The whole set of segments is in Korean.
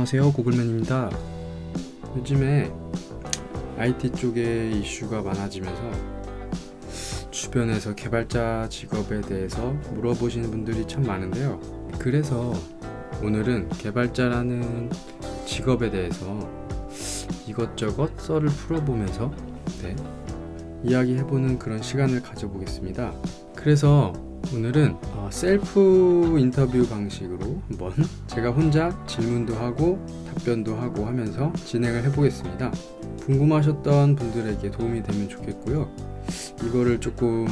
안녕하세요, 고글맨입니다. 요즘에 IT 쪽에 이슈가 많아지면서 주변에서 개발자 직업에 대해서 물어보시는 분들이 참 많은데요. 그래서 오늘은 개발자라는 직업에 대해서 이것저것 썰을 풀어보면서 이야기해보는 그런 시간을 가져보겠습니다. 그래서 오늘은 셀프 인터뷰 방식으로 한번 제가 혼자 질문도 하고 답변도 하고 하면서 진행을 해보겠습니다. 궁금하셨던 분들에게 도움이 되면 좋겠고요. 이거를 조금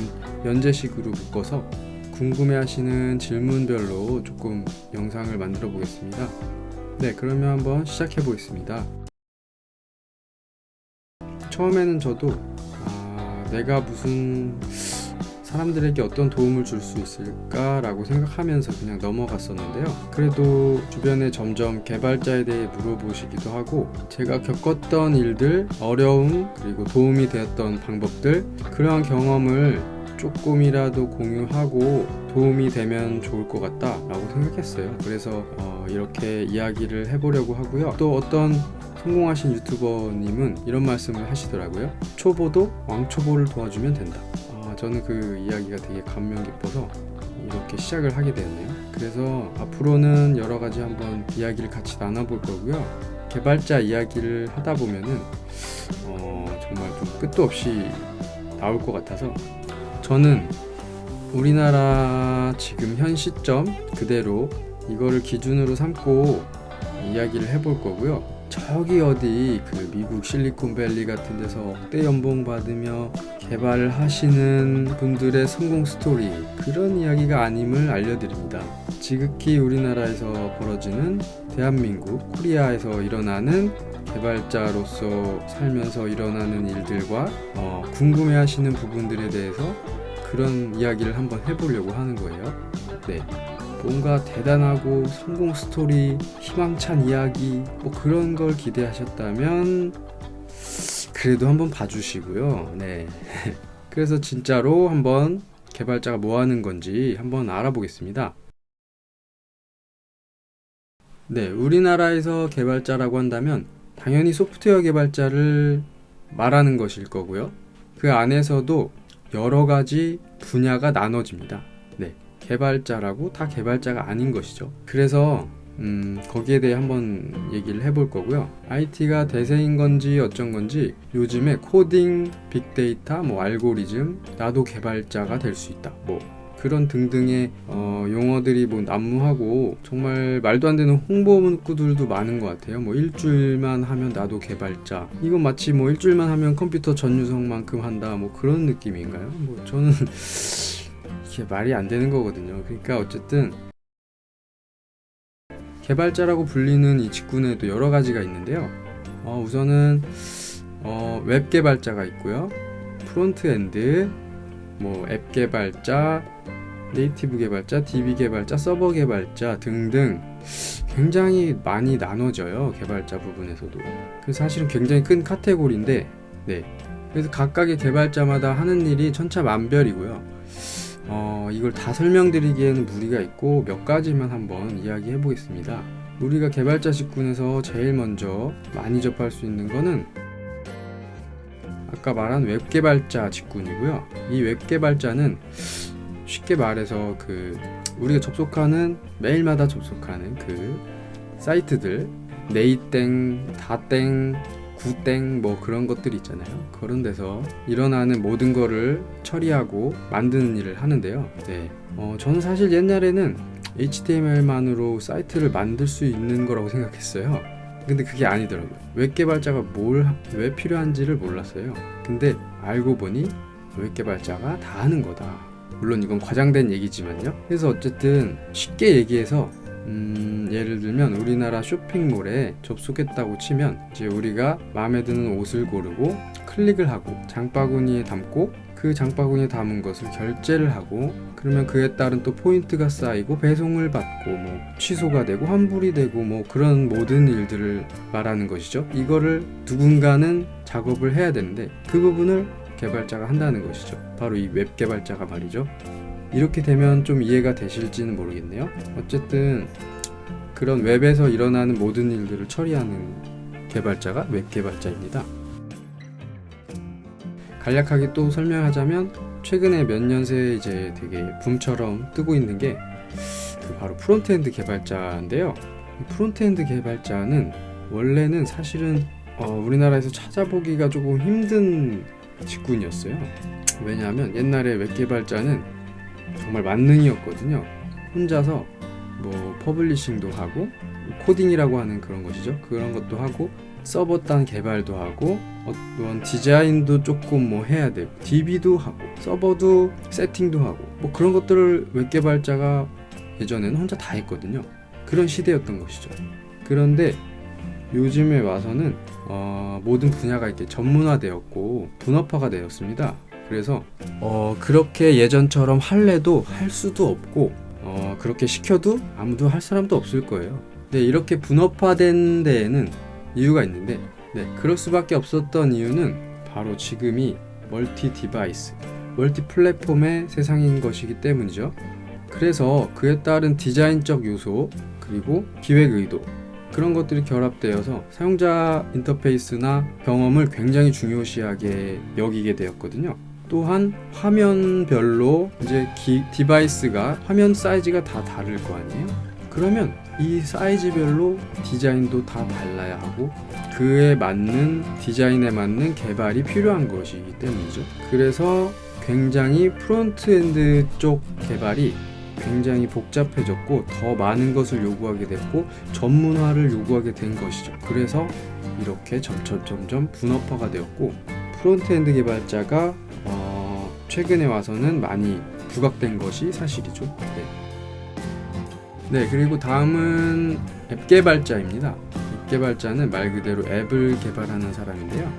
연재식으로 묶어서 궁금해하시는 질문별로 조금 영상을 만들어 보겠습니다. 네, 그러면 한번 시작해 보겠습니다. 처음에는 저도 내가 무슨 사람들에게 어떤 도움을 줄 수 있을까라고 생각하면서 그냥 넘어갔었는데요. 그래도 주변에 점점 개발자에 대해 물어보시기도 하고 제가 겪었던 일들, 어려움, 그리고 도움이 되었던 방법들, 그러한 경험을 조금이라도 공유하고 도움이 되면 좋을 것 같다라고 생각했어요. 그래서 이렇게 이야기를 해보려고 하고요. 또 어떤 성공하신 유튜버님은 이런 말씀을 하시더라고요. 초보도 왕초보를 도와주면 된다. 저는 그 이야기가 되게 감명 깊어서 이렇게 시작을 하게 되었네요. 그래서 앞으로는 여러 가지 한번 이야기를 같이 나눠볼 거고요. 개발자 이야기를 하다 보면은 정말 좀 끝도 없이 나올 것 같아서 저는 우리나라 지금 현 시점 그대로 이거를 기준으로 삼고 이야기를 해볼 거고요. 저기 어디 그 미국 실리콘밸리 같은 데서 억대 연봉 받으며 개발을 하시는 분들의 성공 스토리, 그런 이야기가 아님을 알려드립니다. 지극히 우리나라에서 벌어지는, 대한민국, 코리아에서 일어나는 개발자로서 살면서 일어나는 일들과 궁금해하시는 부분들에 대해서 그런 이야기를 한번 해보려고 하는 거예요. 네. 뭔가 대단하고 성공 스토리, 희망찬 이야기 그런 걸 기대하셨다면 그래도 한번 봐주시고요. 네. 그래서 진짜로 한번 개발자가 뭐 하는 건지 한번 알아보겠습니다. 네, 우리나라에서 개발자라고 한다면 당연히 소프트웨어 개발자를 말하는 것일 거고요. 그 안에서도 여러 가지 분야가 나눠집니다. 네. 개발자라고 다 개발자가 아닌 것이죠. 그래서 거기에 대해 한번 얘기를 해볼 거고요. IT가 대세인 건지 어쩐 건지 요즘에 코딩, 빅데이터, 알고리즘, 나도 개발자가 될 수 있다. 그런 등등의 용어들이 난무하고 정말 말도 안 되는 홍보 문구들도 많은 것 같아요. 일주일만 하면 나도 개발자. 이건 마치 일주일만 하면 컴퓨터 전유성만큼 한다. 그런 느낌인가요? 저는 이게 말이 안 되는 거거든요. 그러니까 어쨌든 개발자라고 불리는 이 직군에도 여러 가지가 있는데요. 우선은 웹 개발자가 있고요. 프론트엔드, 앱 개발자, 네이티브 개발자, DB 개발자, 서버 개발자 등등 굉장히 많이 나눠져요. 개발자 부분에서도. 그래서 사실은 굉장히 큰 카테고리인데, 그래서 각각의 개발자마다 하는 일이 천차만별이고요. 이걸 다 설명드리기에는 무리가 있고 몇 가지만 한번 이야기해 보겠습니다. 우리가 개발자 직군에서 제일 먼저 많이 접할 수 있는 거는 아까 말한 웹 개발자 직군이고요. 이 웹 개발자는 쉽게 말해서 우리가 접속하는, 매일마다 접속하는 그 사이트들, 네이땡, 다땡, 구땡 그런 것들 있잖아요. 그런 데서 일어나는 모든 거를 처리하고 만드는 일을 하는데요. 저는 사실 옛날에는 HTML만으로 사이트를 만들 수 있는 거라고 생각했어요. 근데 그게 아니더라고요. 웹 개발자가 왜 필요한지를 몰랐어요. 근데 알고 보니 웹 개발자가 다 하는 거다. 물론 이건 과장된 얘기지만요. 그래서 어쨌든 쉽게 얘기해서 예를 들면 우리나라 쇼핑몰에 접속했다고 치면 이제 우리가 마음에 드는 옷을 고르고 클릭을 하고 장바구니에 담고 그 장바구니에 담은 것을 결제를 하고 그러면 그에 따른 또 포인트가 쌓이고 배송을 받고 취소가 되고 환불이 되고 그런 모든 일들을 말하는 것이죠. 이거를 누군가는 작업을 해야 되는데 그 부분을 개발자가 한다는 것이죠. 바로 이 웹 개발자가 말이죠. 이렇게 되면 좀 이해가 되실지는 모르겠네요. 어쨌든 그런 웹에서 일어나는 모든 일들을 처리하는 개발자가 웹 개발자입니다. 간략하게 또 설명하자면 최근에 몇 년 새에 이제 되게 붐처럼 뜨고 있는 게 바로 프론트엔드 개발자인데요. 프론트엔드 개발자는 원래는 사실은 우리나라에서 찾아보기가 조금 힘든 직군이었어요. 왜냐하면 옛날에 웹 개발자는 정말 만능이었거든요. 혼자서 뭐 퍼블리싱도 하고 코딩이라고 하는 그런 것이죠. 그런 것도 하고 서버 단 개발도 하고 어떤 디자인도 조금 뭐 해야 되고 DB도 하고 서버도 세팅도 하고 뭐 그런 것들을 웹 개발자가 예전에는 혼자 다 했거든요. 그런 시대였던 것이죠. 그런데 요즘에 와서는 모든 분야가 이렇게 전문화되었고 분업화가 되었습니다. 그래서 그렇게 예전처럼 할래도 할 수도 없고 그렇게 시켜도 아무도 할 사람도 없을 거예요. 네, 이렇게 분업화된 데에는 이유가 있는데 그럴 수밖에 없었던 이유는 바로 지금이 멀티 디바이스, 멀티 플랫폼의 세상인 것이기 때문이죠. 그래서 그에 따른 디자인적 요소 그리고 기획 의도 그런 것들이 결합되어서 사용자 인터페이스나 경험을 굉장히 중요시하게 여기게 되었거든요. 또한 화면별로 이제 디바이스가 화면 사이즈가 다 다를 거 아니에요? 그러면 이 사이즈별로 디자인도 다 달라야 하고 그에 맞는 디자인에 맞는 개발이 필요한 것이기 때문이죠. 그래서 굉장히 프론트엔드 쪽 개발이 굉장히 복잡해졌고 더 많은 것을 요구하게 됐고 전문화를 요구하게 된 것이죠. 그래서 이렇게 점점 분업화가 되었고 프론트엔드 개발자가 최근에 와서는 많이 부각된 것이 사실이죠. 네, 그리고 다음은 앱 개발자입니다. 앱 개발자는 말 그대로 앱을 개발하는 사람인데요.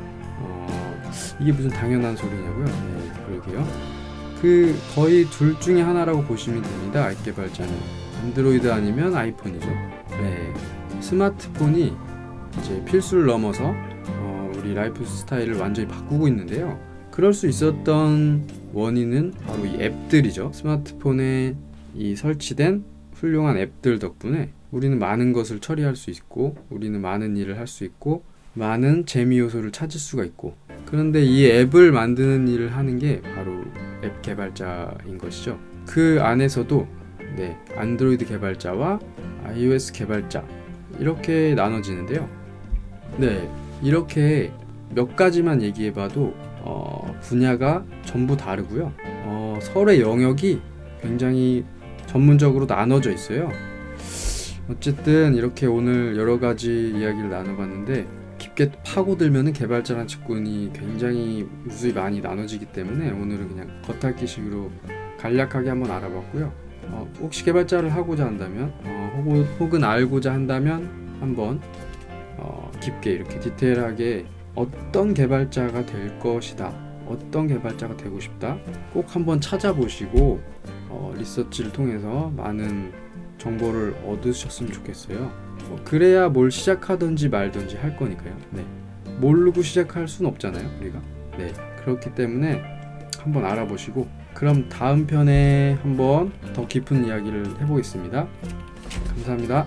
이게 무슨 당연한 소리냐고요? 네, 그러게요. 거의 둘 중에 하나라고 보시면 됩니다. 앱 개발자는 안드로이드 아니면 아이폰이죠. 네, 스마트폰이 이제 필수를 넘어서 우리 라이프 스타일을 완전히 바꾸고 있는데요. 그럴 수 있었던 원인은 바로 이 앱들이죠. 스마트폰에 이 설치된 훌륭한 앱들 덕분에 우리는 많은 것을 처리할 수 있고 우리는 많은 일을 할 수 있고 많은 재미 요소를 찾을 수가 있고 그런데 이 앱을 만드는 일을 하는 게 바로 앱 개발자인 것이죠. 그 안에서도 안드로이드 개발자와 iOS 개발자 이렇게 나눠지는데요. 이렇게 몇 가지만 얘기해봐도 분야가 전부 다르고요. 서로의 영역이 굉장히 전문적으로 나눠져 있어요. 어쨌든 이렇게 오늘 여러 가지 이야기를 나눠봤는데 깊게 파고들면 개발자란 직군이 굉장히 무수히 많이 나눠지기 때문에 오늘은 그냥 겉핥기식으로 간략하게 한번 알아봤고요. 혹시 개발자를 하고자 한다면 혹은 알고자 한다면 한번 깊게 이렇게 디테일하게 어떤 개발자가 될 것이다, 어떤 개발자가 되고 싶다 꼭 한번 찾아보시고 리서치를 통해서 많은 정보를 얻으셨으면 좋겠어요. 그래야 뭘 시작하든지 말든지 할 거니까요. 모르고 시작할 수는 없잖아요, 우리가. 그렇기 때문에 한번 알아보시고 그럼 다음 편에 한번 더 깊은 이야기를 해보겠습니다. 감사합니다.